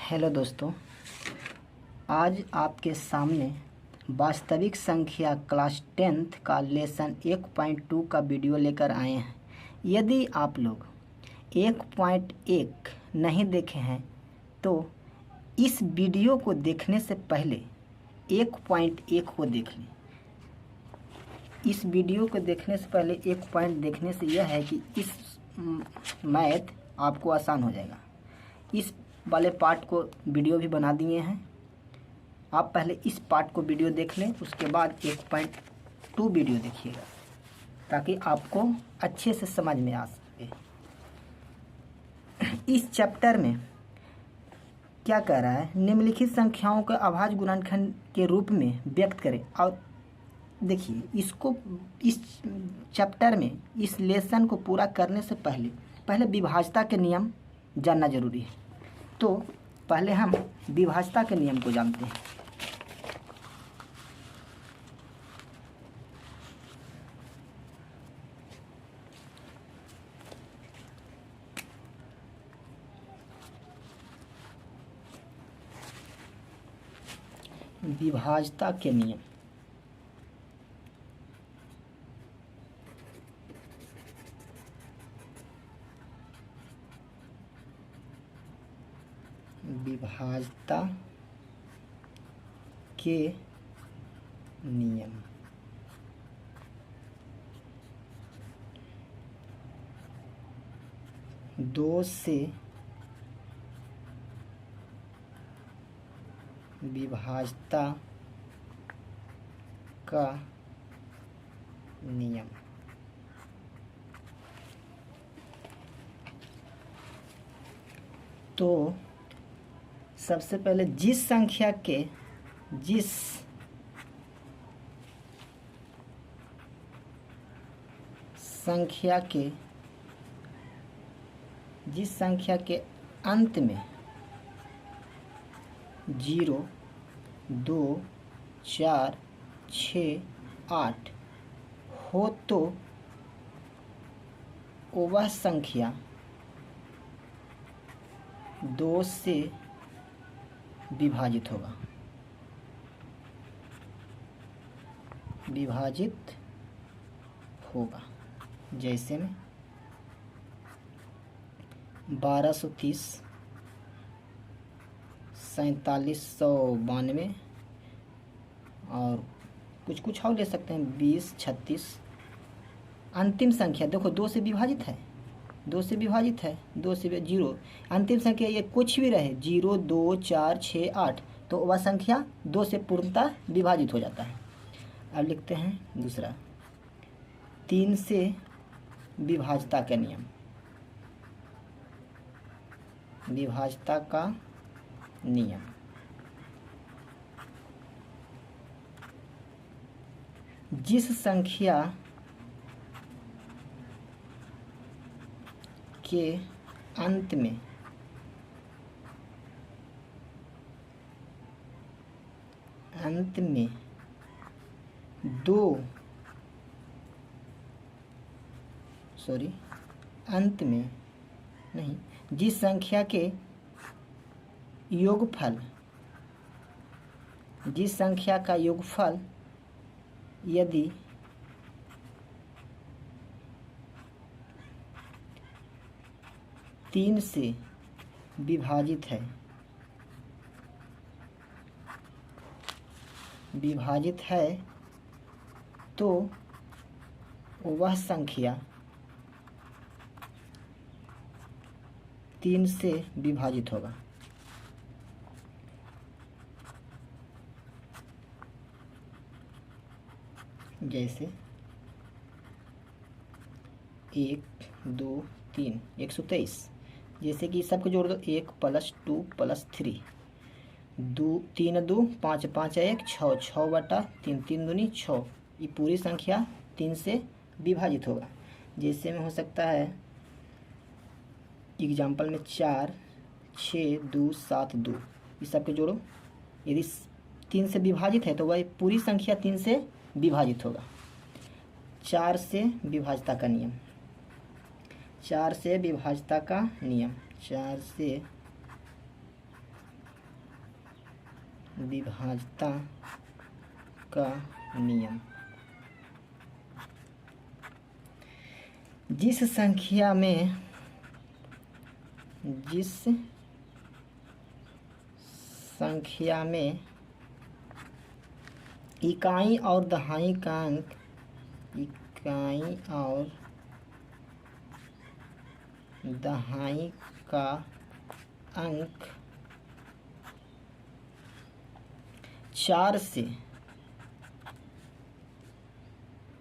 Hello दोस्तों, आज आपके सामने वास्तविक संख्या क्लास 10th का लेसन 1.2 का वीडियो लेकर आए हैं। यदि आप लोग 1.1 नहीं देखे हैं तो इस वीडियो को देखने से पहले 1.1 को देख लें। इस वीडियो को देखने से पहले 1 पॉइंट देखने से यह है कि इस मैथ आपको आसान हो जाएगा। इस वाले पार्ट को वीडियो भी बना दिए हैं, आप पहले इस पार्ट को वीडियो देख लें, उसके बाद 1.2 वीडियो देखिएगा ताकि आपको अच्छे से समझ में आ सके। इस चैप्टर में क्या कह रहा है, निम्नलिखित संख्याओं को अभाज्य गुणनखंड के रूप में व्यक्त करें। और देखिए, इसको इस चैप्टर में इस लेसन को पूरा करने से पहले विभाज्यता के नियम जानना जरूरी है। तो पहले हम विभाज्यता के नियम को जानते हैं। विभाज्यता के नियम विभाज्यता के नियम दो से विभाज्यता का नियम। तो सबसे पहले जिस संख्या के अंत में 0, 2, 4, 6, 8 हो तो वह संख्या 2 से विभाजित होगा। जैसे में 1230, 4792 और कुछ और ले सकते हैं, 20, 36। अंतिम संख्या देखो 2 से विभाजित है, 2 से 0। अंतिम संख्या ये कुछ भी रहे, 0, 2, 4, 6, 8, तो वह संख्या 2 से पूर्णतः विभाजित हो जाता है। अब लिखते हैं दूसरा, 3 से विभाज्यता का नियम। विभाज्यता का नियम जिस संख्या के अंत में 2 अंत में नहीं, जिस संख्या के योगफल, जिस संख्या का योगफल यदि 3 से विभाजित है तो वह संख्या 3 से विभाजित होगा। जैसे 1, 2, 3, 123। जैसे कि सबको जोड़ दो, 1 + 2 + 3, 3 2 5 5 1 6 6 बटा 3 3 दूनी 6। ये पूरी संख्या 3 से विभाजित होगा। जैसे में हो सकता है एग्जाम्पल में 4, 6, 2, 7, 2, ये सबके जोड़ो। यदि 3 से विभाजित है तो वह पूरी संख्या 3 से विभाजित होगा। 4 से विभाज्यता का नियम, 4 से विभाज्यता का नियम, 4 से विभाज्यता का नियम। जिस संख्या में इकाई और दहाई का अंक 4 से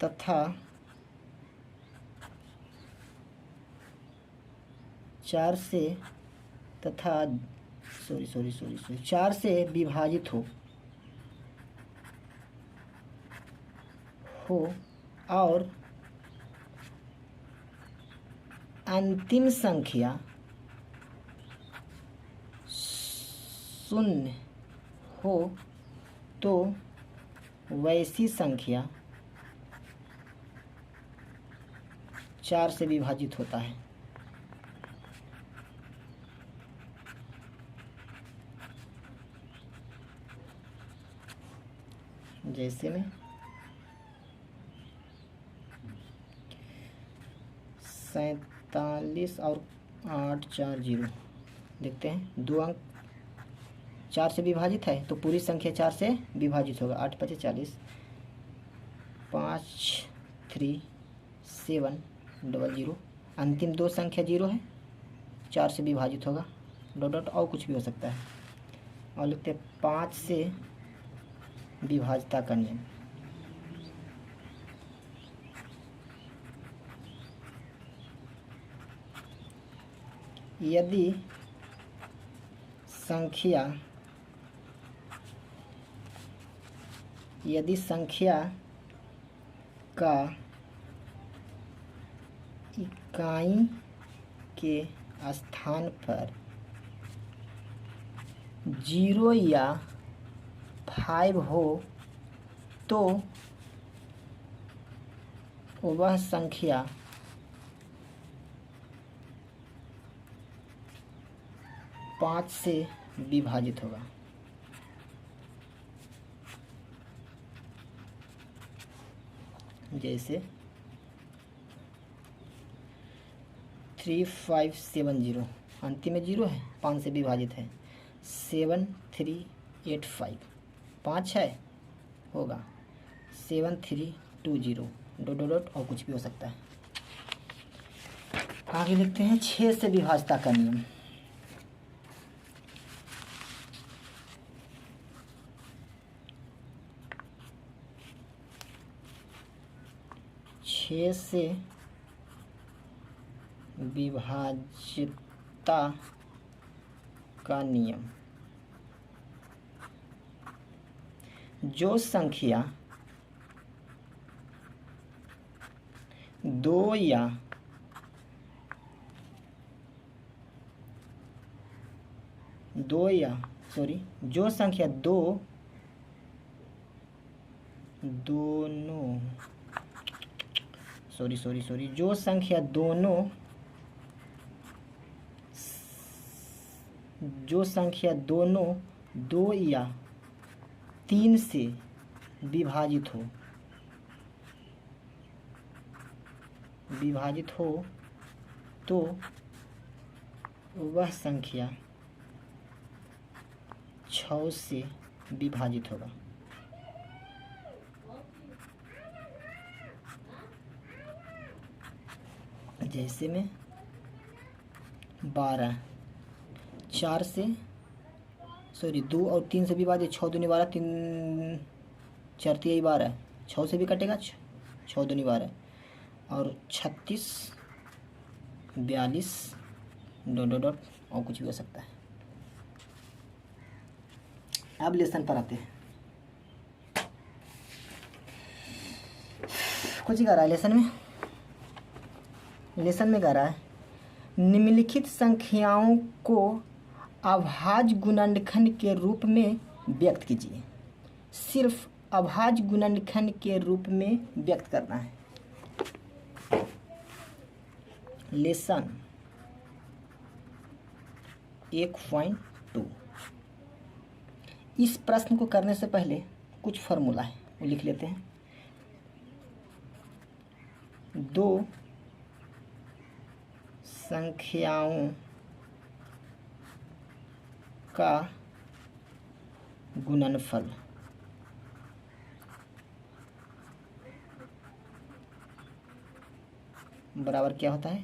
तथा 4 से विभाजित हो और अंतिम संख्या 0 हो तो वैसी संख्या 4 से विभाजित होता है। जैसे में 47 और 840 देखते हैं। 2 अंक 4 से विभाजित है तो पूरी संख्या 4 से विभाजित होगा। 8 × 5 = 40, 53700। अंतिम 2 संख्या 0 है, 4 से विभाजित होगा। डॉट और कुछ भी हो सकता है। और लिखते हैं 5 से विभाज्यता का नियम। यदि संख्या का इकाई के स्थान पर 0 या 5 हो तो वह संख्या 5 से विभाजित होगा। जैसे 3570 अंतिम में 0 है, 5 से विभाजित है। 7385 5 है, होगा 7320 डॉट और कुछ भी हो सकता है। आगे लिखते हैं 6 से विभाज्यता का नियम। से विभाज्यता का नियम। जो संख्या 2 या जो संख्या जो संख्या दोनों 2 या 3 से विभाजित हो तो वह संख्या 6 से विभाजित होगा। जैसे में 12 4 से 2 और 3 से विभाजित। 6 दूनी 12, 3 4 3 12, 6 से भी कटेगा। 6 दूनी 12 और 36 42 डॉट और कुछ भी हो सकता है। अब लेसन पर आते हैं। कुछ ही कह रहा है लेसन में कह रहा है निम्नलिखित संख्याओं को अभाज्य गुणनखंड के रूप में व्यक्त कीजिए। सिर्फ अभाज्य गुणनखंड के रूप में व्यक्त करना है। लेसन 1.2 इस प्रश्न को करने से पहले कुछ फार्मूला है वो लिख लेते हैं। दो संख्याओं का गुणनफल बराबर क्या होता है,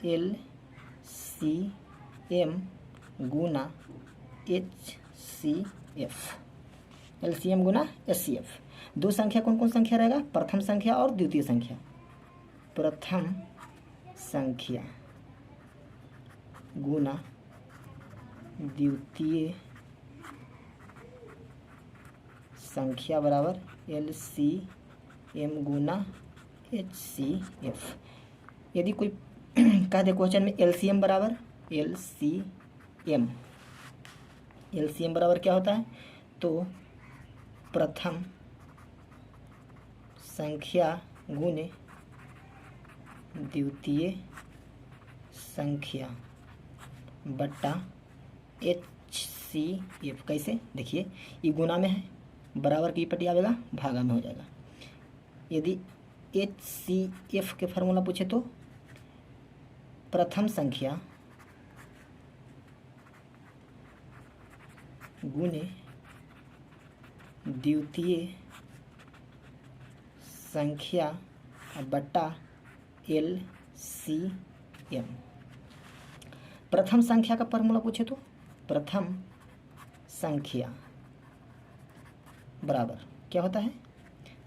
LCM गुना HCF, LCM गुना HCF। दो संख्या कौन कौन संख्या रहेगा, प्रथम संख्या और द्वितीय संख्या। प्रथम संख्या गुना द्वितीय संख्या बराबर LCM गुना HCF। यदि कोई कह दे क्वेश्चन में LCM बराबर LCM बराबर क्या होता है, तो प्रथम संख्या गुने द्वितीय संख्या बट्टा HCF। कैसे, देखिए ये गुना में है, बराबर की पट्टी आवेगा, भागा में हो जाएगा। यदि HCF के फार्मूला पूछे तो प्रथम संख्या गुने द्वितीय संख्या बट्टा LCM। प्रथम संख्या का फार्मूला पूछे तो प्रथम संख्या बराबर क्या होता है,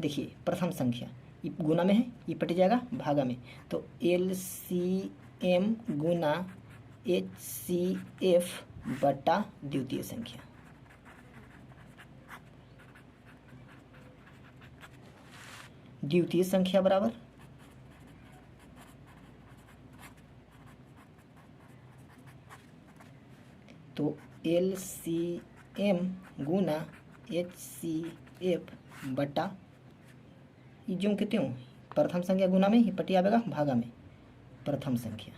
देखिए प्रथम संख्या ये गुना में है, ये पट जाएगा भागा में, तो LCM गुना HCF बटा द्वितीय संख्या। द्वितीय संख्या बराबर तो LCM गुना HCF बटा ये जो कहते हो प्रथम संख्या गुना में ही पट्टी आवेगा भागा में, प्रथम संख्या।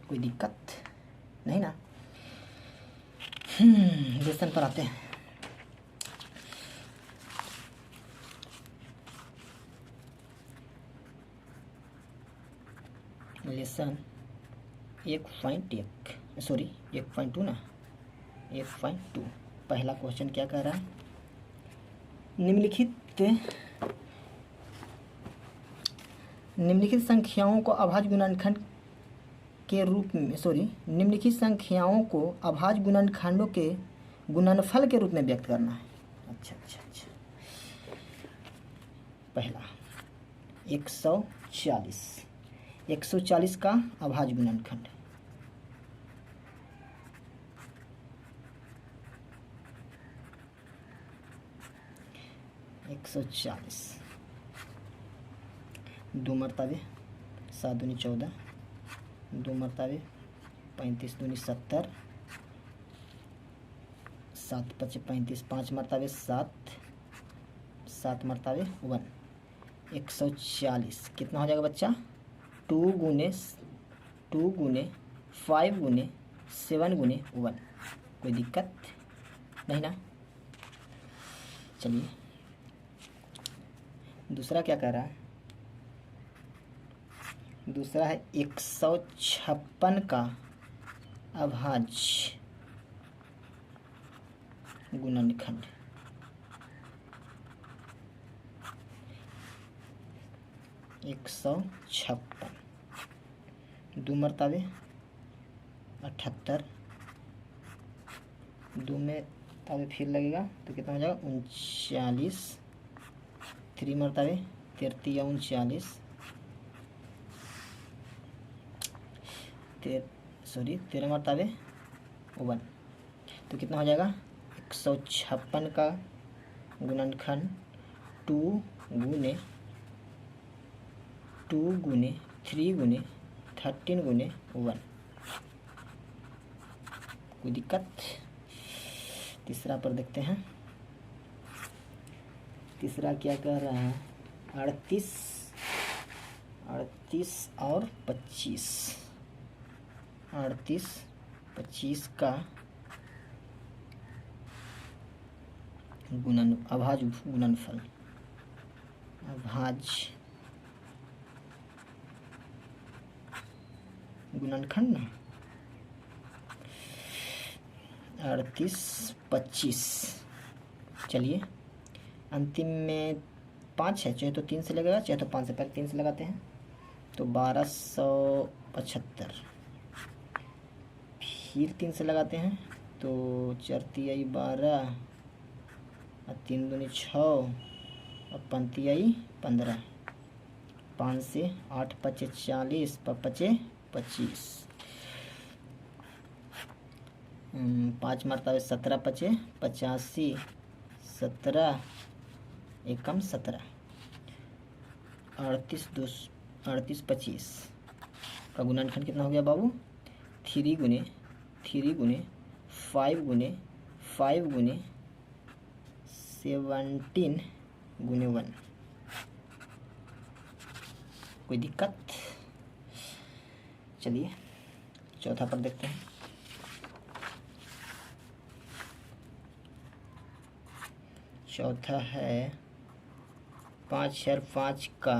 कोई दिक्कत नहीं ना। लेसन पर आते हैं। लेसन 1.1 सॉरी 1.2 ना, 1.2 पहला क्वेश्चन क्या कह रहा है, निम्नलिखित संख्याओं को अभाज्य गुणनखंड के रूप में निम्नलिखित संख्याओं को अभाज्य गुणनखंडों के गुणनफल के रूप में व्यक्त करना है। अच्छा, पहला 140 का अभाज्य गुणनखंड, दो मरतबे 7 दूनी 14, दो मरतबे 35 दूनी 70, 7 5 35, 5 मरतबे 7, 7 मरतबे 1, 140 कितना हो जाएगा बच्चा, 2 गुने 5 गुने 7 गुने 1। कोई दिक्कत नहीं ना। चलिए दूसरा क्या कह रहा है, दूसरा है 156 का अभाज्य गुणनखंड, 156 दो मरतबे 78, दो में तबे फिर लगेगा तो कितना हो जाएगा 39, 3 मरतबे 33 या 39, 13 मरतबे 1, तो कितना हो जाएगा 156 का गुणनखंड 2 गुने 3 गुने 13 गुने 1। कोई दिक्कत। तीसरा पर देखते हैं, तीसरा क्या कह रहा है, 38 और 25, 38 25 का अभाज्य गुणनफल, अभाज्य गुणनखंड ना 38 25। चलिए अंतिम में 5 है, चाहे तो 3 से लगेगा चाहे तो 5 से, पहले 3 से लगाते हैं तो 1275, फिर 3 से लगाते हैं तो 4 तिहाई 12 और 3 दूनी 6 और 5 तिहाई 15, 5 से 8 पचे 40 पचे 25, 5 मरतबे 17 पचे 85, 17 एकम 17, 38 25 का गुणनखंड कितना हो गया बाबू? 3 गुने 5 गुने 5 गुने 17 गुने 1। कोई दिक्कत? चलिए चौथा पर देखते हैं। चौथा है 5005 का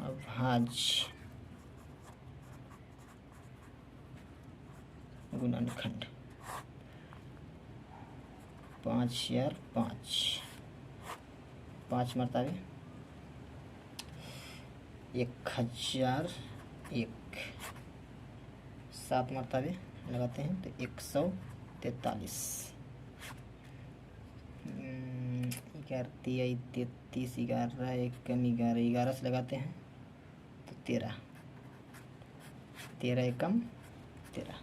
अभाज्य गुणनखंड, 5005 5 मरतबे 1001, 7 मरतबे लगाते हैं तो 143, 11 33, 11 एकम 11, 11 से लगाते हैं तो 13, 13 एकम 13।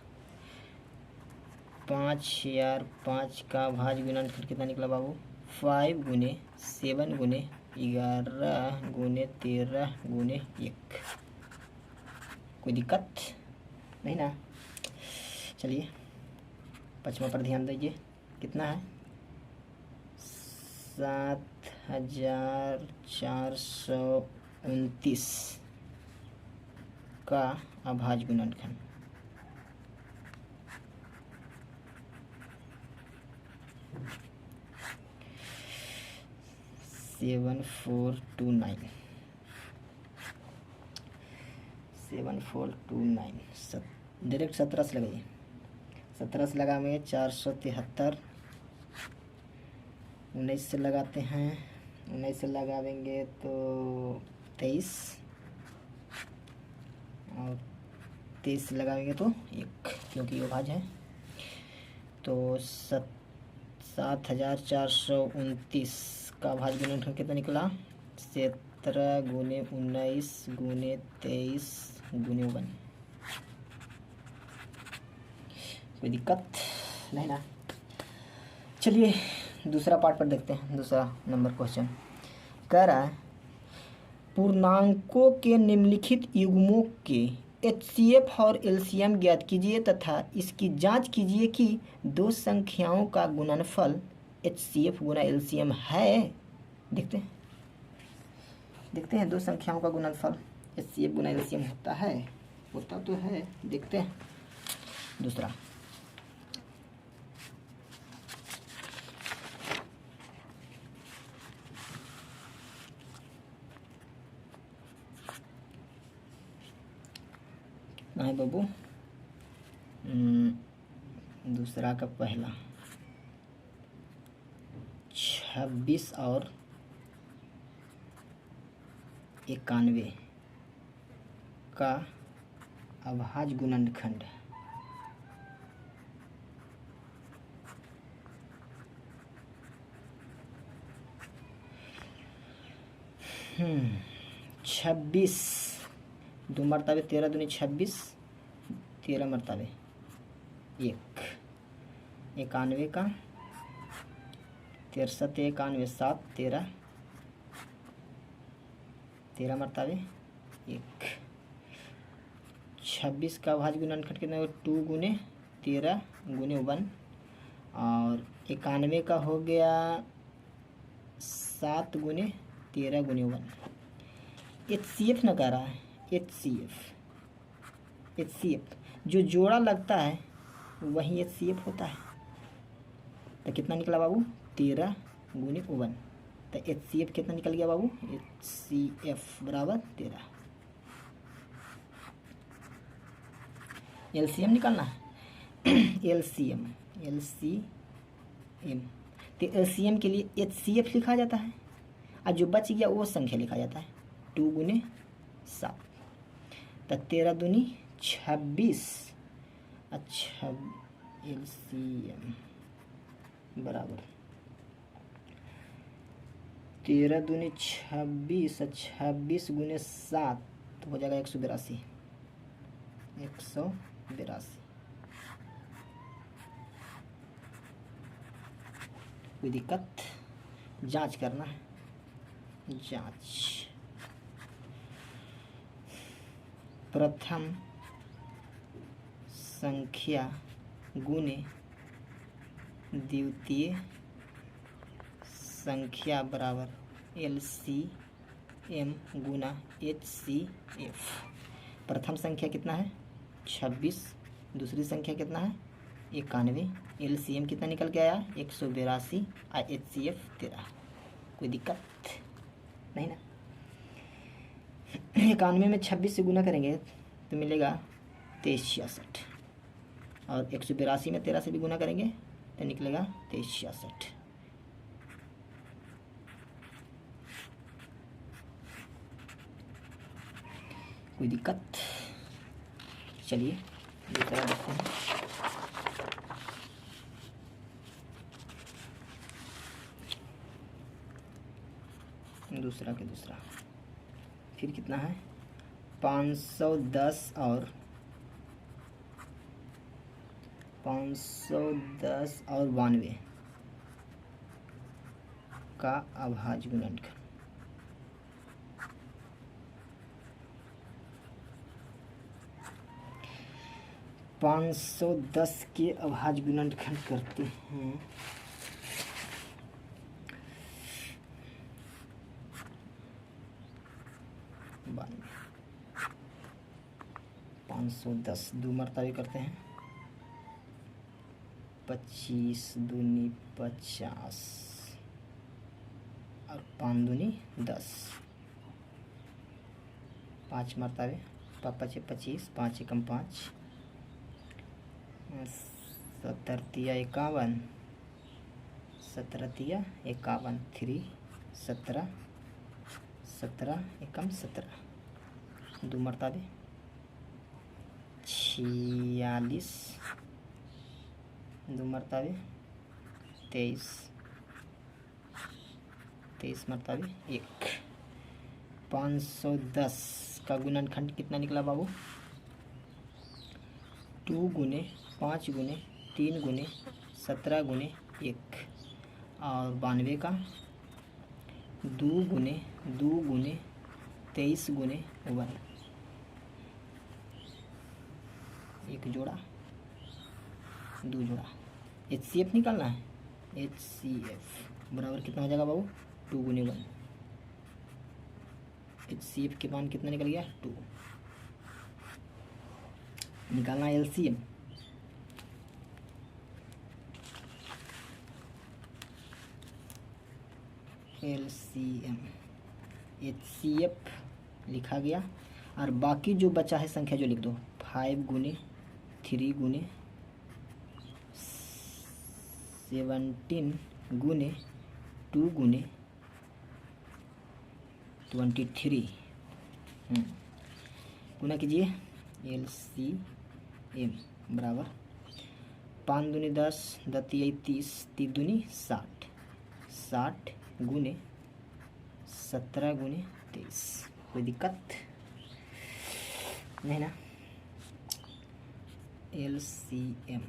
5005 का भाज्य गुणनखंड कितना निकला बाबू? 5 गुने 7 गुने 11 गुने 13 गुने 1। कोई दिक्कत नहीं ना? चलिए 5वां पर ध्यान दीजिए, कितना है? 7429 का अभाज्य गुणनखंड, 7429 डायरेक्ट 17 से लगाइए, 17 से लगाएंगे 473, 19 से लगाते हैं, 19 से लगावेंगे तो 23 और 23 से लगाएंगे तो 1, क्योंकि ये भाज्य है। तो 7429 का भाज्य गुणनखंड कितना निकला? 17 गुने 19 गुने 23 गुने 1। कोई दिक्कत नहीं ना? चलिए दूसरा पार्ट पर देखते हैं। दूसरा नंबर क्वेश्चन कह रहा है पूर्णांकों के निम्नलिखित युग्मों के HCF और LCM ज्ञात कीजिए तथा इसकी जांच कीजिए कि दो संख्याओं का गुणनफल HCF गुना LCM है। देखते हैं दो संख्याओं का गुणनफल HCF गुना LCM होता तो है। देखते हैं दूसरा। है बाबू दूसरा का पहला 26 और 91 का अभाज्य गुणनखंड, छब्बीस 2 मरतबे 13 दूनी 26, 13 मरतबे 1, 91 का 63 91 7 13, 13 मरतबे 1। 26 का भाज्य गुणनखंड कितना? 2 गुने 13 गुने 1 और 91 का हो गया 7 गुने 13 गुने 1। HCF न कह रहा है, HCF HCF जो जोड़ा लगता है वही HCF होता है। तो कितना निकला बाबू 13 गुने 1। तो HCF कितना निकल गया बाबू HCF बराबर 13। LCM निकालना है LCM तो LCM के लिए HCF लिखा जाता है और जो बच गया वो संख्या लिखा जाता है 2 गुने 7। तो 13 दूनी 26। अच्छा LCM बराबर 13 दूनी 26 और 26 गुने 7 तो हो जाएगा 182। कोई दिक्कत? जांच करना है। जांच प्रथम संख्या गुने द्वितीय संख्या बराबर LCM गुना HCF। प्रथम संख्या कितना है 26, दूसरी संख्या कितना है 91। LCM कितना निकल के आया 182 और HCF 13। कोई दिक्कत नहीं ना। 91 में 26 से गुना करेंगे तो मिलेगा 2366 और 182 में 13 से भी गुना करेंगे तो निकलेगा 2366। कोई दिक्कत? चलिए दूसरा देखते हैं। दूसरा के दूसरा फिर कितना है 510 और 92 का अभाज्य गुणनखंड। पाँच सौ 10 के अभाज्य गुणनखंड करते हैं। 510 दो मरतबे करते हैं 25 दूनी 50 और 5 दूनी 10। 5 मरतबे 5 25 5 एकम 5 17 तिया 51 17 तिया 51 3 17 17 एकम 17 दो मरतबे 46 दो मरतबे 23 मरतबे 1। 510 का गुणनखंड कितना निकला बाबू 2 गुने 5 गुने 3 गुने 17 गुने 1 और 92 का 2 गुने 23 गुने 1 एक जोड़ा 2 जोड़ा। HCF निकालना है। HCF बराबर कितना हो जाएगा बाबू 2 गुने 1। HCF के मान कितना निकल गया 2। निकालना है LCM। HCF लिखा गया और बाकी जो बचा है संख्या जो लिख दो 5 गुने 3 गुने 17 गुने 2 गुने 23 गुना कीजिए LCM बराबर 5 दूनी 10 10 30 3 दूनी 60 60 गुने 17 गुने 23। कोई दिक्कत नहीं ना। LCM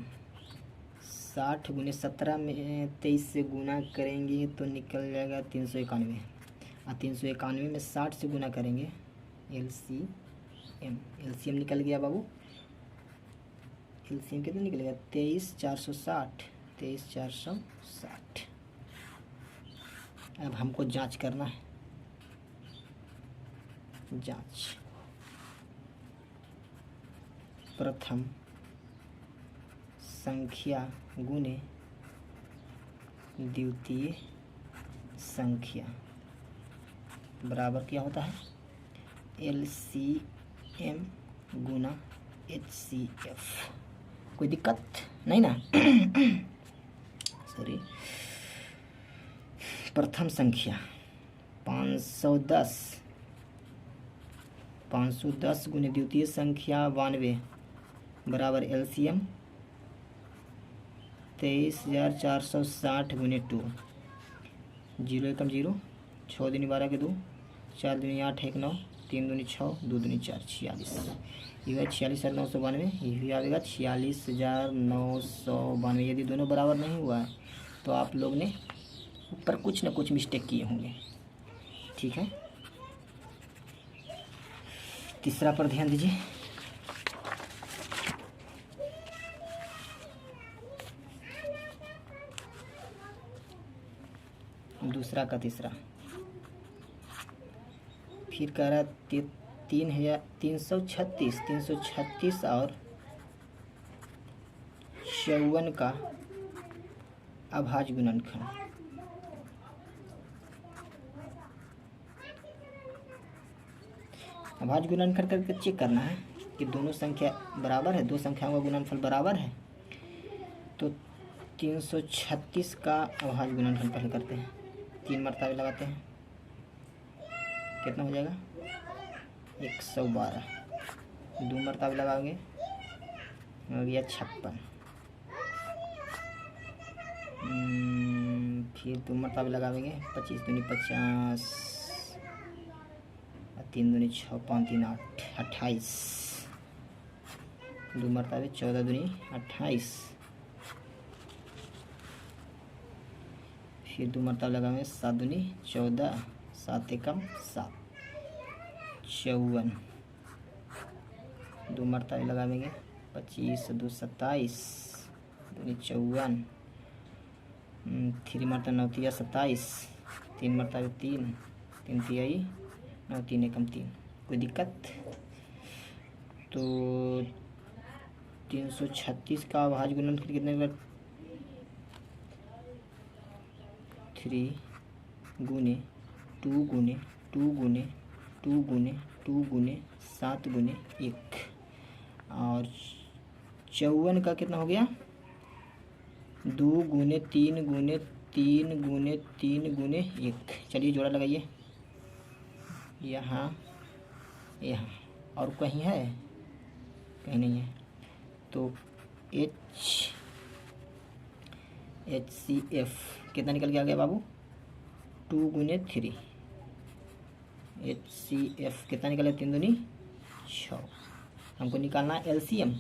60 गुने 17 में 23 से गुना करेंगे तो निकल जाएगा 391 और 391 में 60 से गुना करेंगे LCM निकल गया बाबू। LCM कितना निकलेगा 23,460 23,460। अब हमको जांच करना है। जांच प्रथम संख्या गुने द्वितीय संख्या बराबर क्या होता है, LCM गुना HCF। कोई दिक्कत नहीं ना? सॉरी, प्रथम संख्या 510 गुने द्वितीय संख्या 92 बराबर LCM 23,460 गुने 2। 0 एकम 0, 6 दूनी 12 के 2, 4 दूनी 8 1 9, 3 दूनी 6, 2 दूनी 4 46। ये 46,992, ये भी आएगा 46,992। यदि दोनों बराबर नहीं हुआ है तो आप लोग ने ऊपर कुछ न कुछ मिस्टेक किए होंगे। ठीक है, तीसरा पर ध्यान दीजिए। दूसरा का तीसरा फिर कह रहा है 336 और 54 का अभाज्य गुणनखंड। अभाज्य गुणनखंड करके चेक करना है कि दोनों संख्या बराबर है, दो संख्याओं का गुणनफल बराबर है। तो 336 का अभाज्य गुणनखंड पहले करते हैं, 3 मरतबे लगाते हैं, कितना हो जाएगा 112। 2 मरतबे लगाओगे हो गया 56। फिर 2 मरतबे लगाएंगे 25 दूनी 50, 3 दूनी 6, 5 3 8, 28। 2 मरतबे 14 दूनी 28। फिर 2 मरतबे लगाएंगे 7 दूनी 14, 7 एकम 7, 54। 2 मरतबे लगाएंगे 25 2 27, दूनी 54। 3 मरतबे 9 तिया 27, 3 मरतबे 3, 3 तियाई 9, 3 एकम 3। कोई दिक्कत? तो 336 का अभाज्य गुणनखंड कितने बार 3 गुने 2 गुने 2 गुने 2 गुने 2 गुने 7 गुने 1। और 54 का कितना हो गया 2 गुने 3 गुने 3 गुने 3 गुने 1। चलिए जोड़ा लगाइए, यहाँ यहाँ और कहीं है, कहीं नहीं है। तो HCF कितना निकल के आ गया बाबू 2 गुने 3। HCF कितना निकला 3 दूनी 6। हमको निकालना है LCM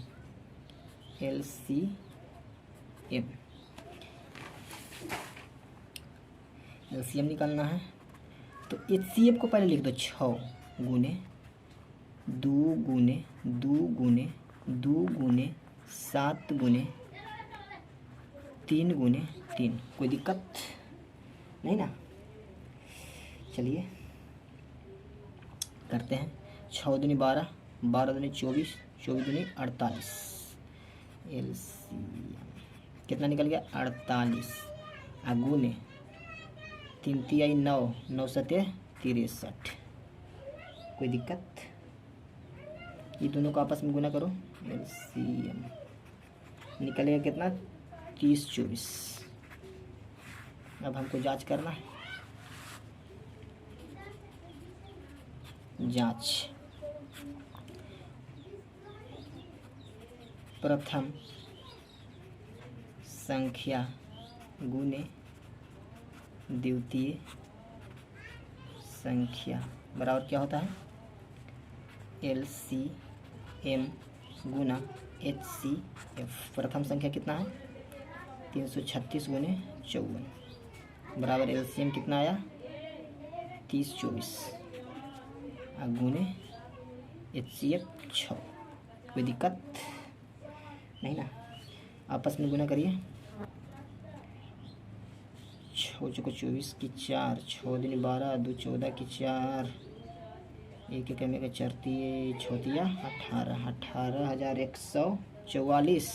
निकालना है। तो HCF को पहले लिख दो 6 गुने 2 गुने 2 गुने 2 गुने 7 गुने 3 गुने 3। कोई दिक्कत नहीं ना? चलिए करते हैं। 6 दूनी 12, 12 दूनी 24, 24 दूनी 48। LCM कितना निकल गया 48। गुने 3 तियाई 9, 9 सते 63। कोई दिक्कत? ये दोनों को आपस में गुना करो, LCM निकलेगा कितना 30 24। अब हमको जांच करना है, जांच। प्रथम संख्या गुने द्वितीय संख्या बराबर क्या होता है LCM गुना HCF। प्रथम संख्या कितना है 336 गुने 54 बराबर LCM कितना आया 30 24 गुने HCF 6। कोई दिक्कत नहीं ना? आपस में गुना करिए। 6 चौको 24 की 4, 6 दूनी 12, 2 14 की 4, एक एक में चरती छोतिया 18,144।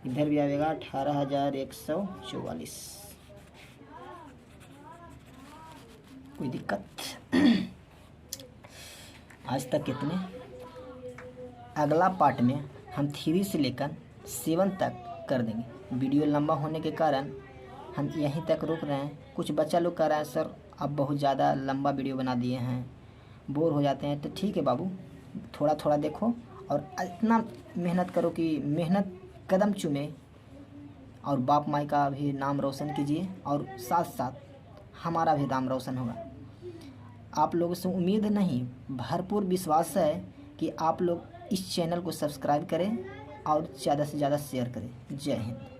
इधर भी आएगा 18,144। कोई दिक्कत? आज तक कितने? अगला पार्ट में हम 3 से लेकर 7 तक कर देंगे। वीडियो लंबा होने के कारण हम यहीं तक रुक रहे हैं। कुछ बच्चा लोग कह रहा है सर अब बहुत ज़्यादा लंबा वीडियो बना दिए हैं, बोर हो जाते हैं। तो ठीक है बाबू, थोड़ा थोड़ा देखो और इतना मेहनत करो कि मेहनत कदम चूमे और बाप माई का भी नाम रोशन कीजिए और साथ साथ हमारा भी नाम रोशन होगा। आप लोगों से उम्मीद नहीं, भरपूर विश्वास है कि आप लोग इस चैनल को सब्सक्राइब करें और ज़्यादा से ज़्यादा शेयर करें। जय हिंद।